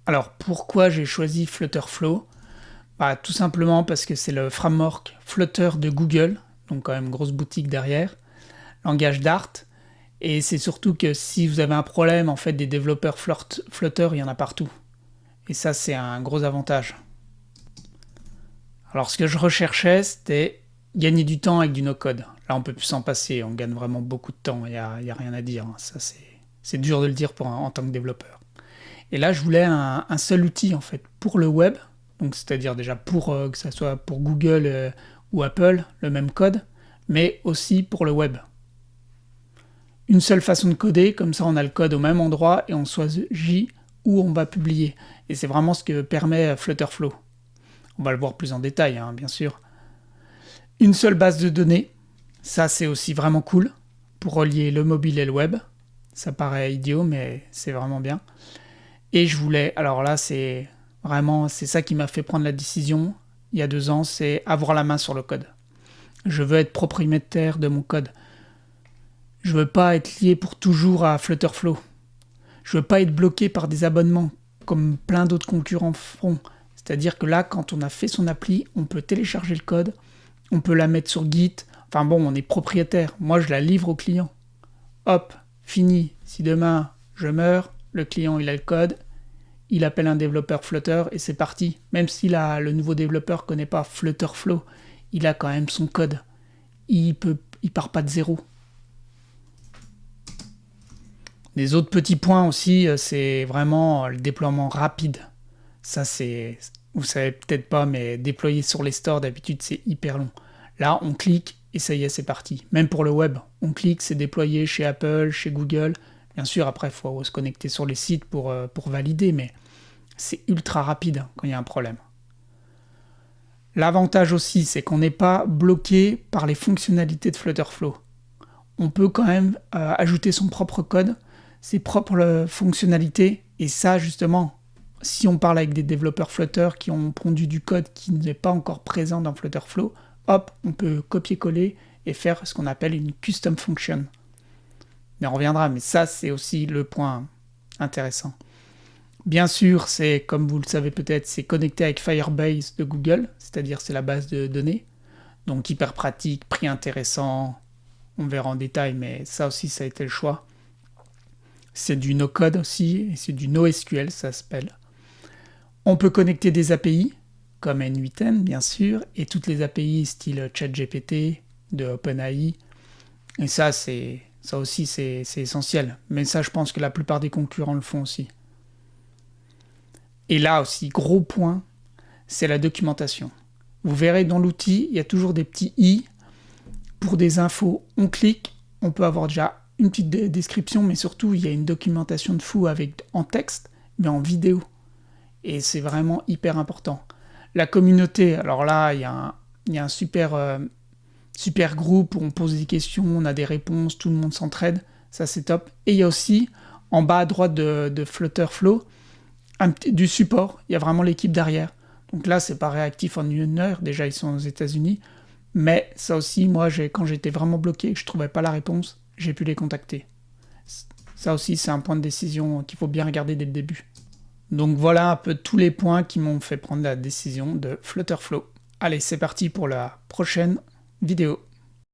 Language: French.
Alors pourquoi j'ai choisi Flutterflow? Bah, tout simplement parce que c'est le framework Flutter de Google, donc quand même grosse boutique derrière, langage Dart, et c'est surtout que si vous avez un problème, en fait des développeurs Flutter, il y en a partout. Et ça c'est un gros avantage. Alors ce que je recherchais, c'était gagner du temps avec du no-code. Là on peut plus s'en passer, on gagne vraiment beaucoup de temps, y a rien à dire, hein. Ça c'est dur de le dire en tant que développeur. Et là, je voulais un seul outil en fait pour le web, donc c'est-à-dire déjà pour que ça soit pour Google ou Apple, le même code, mais aussi pour le web. Une seule façon de coder, comme ça on a le code au même endroit et on choisit où on va publier. Et c'est vraiment ce que permet Flutterflow. On va le voir plus en détail, hein, bien sûr. Une seule base de données, ça c'est aussi vraiment cool, pour relier le mobile et le web. Ça paraît idiot, mais c'est vraiment bien. Et je voulais, alors là c'est vraiment, c'est ça qui m'a fait prendre la décision il y a 2 ans, c'est avoir la main sur le code. Je veux être propriétaire de mon code. Je veux pas être lié pour toujours à Flutterflow. Je veux pas être bloqué par des abonnements comme plein d'autres concurrents font. C'est-à-dire que là, quand on a fait son appli, on peut télécharger le code, on peut la mettre sur Git. Enfin bon, on est propriétaire. Moi, je la livre au client. Hop, fini. Si demain je meurs, le client il a le code, il appelle un développeur Flutter et c'est parti. Même si le nouveau développeur connaît pas Flutterflow, il a quand même son code. Il part pas de zéro. Les autres petits points aussi, c'est vraiment le déploiement rapide. Ça c'est, vous savez peut-être pas, mais déployer sur les stores d'habitude c'est hyper long. Là on clique et ça y est c'est parti. Même pour le web, on clique, c'est déployé chez Apple, chez Google. Bien sûr après il faut se connecter sur les sites pour valider, mais c'est ultra rapide quand il y a un problème. L'avantage aussi, c'est qu'on n'est pas bloqué par les fonctionnalités de Flutterflow. On peut quand même ajouter son propre code, ses propres fonctionnalités, et ça justement, si on parle avec des développeurs Flutter qui ont pondu du code qui n'est pas encore présent dans Flutterflow, hop, on peut copier-coller et faire ce qu'on appelle une custom function. Mais on reviendra, mais ça c'est aussi le point intéressant. Bien sûr, c'est, comme vous le savez peut-être, c'est connecté avec Firebase de Google, c'est-à-dire c'est la base de données. Donc hyper pratique, prix intéressant, on verra en détail, mais ça aussi ça a été le choix. C'est du no-code aussi, et c'est du NoSQL, ça s'appelle. On peut connecter des API, comme N8N bien sûr, et toutes les API style ChatGPT, de OpenAI. Et ça aussi c'est essentiel. Mais ça je pense que la plupart des concurrents le font aussi. Et là aussi, gros point, c'est la documentation. Vous verrez dans l'outil, il y a toujours des petits i pour des infos. On clique, on peut avoir déjà une petite description, mais surtout, il y a une documentation de fou en texte, mais en vidéo. Et c'est vraiment hyper important. La communauté, alors là, il y a un super groupe où on pose des questions, on a des réponses, tout le monde s'entraide, ça c'est top. Et il y a aussi, en bas à droite de Flutterflow, du support, il y a vraiment l'équipe derrière. Donc là, c'est pas réactif en une heure, déjà ils sont aux États-Unis, mais ça aussi, moi, quand j'étais vraiment bloqué et que je trouvais pas la réponse, j'ai pu les contacter. Ça aussi, c'est un point de décision qu'il faut bien regarder dès le début. Donc voilà un peu tous les points qui m'ont fait prendre la décision de Flutterflow. Allez, c'est parti pour la prochaine vidéo.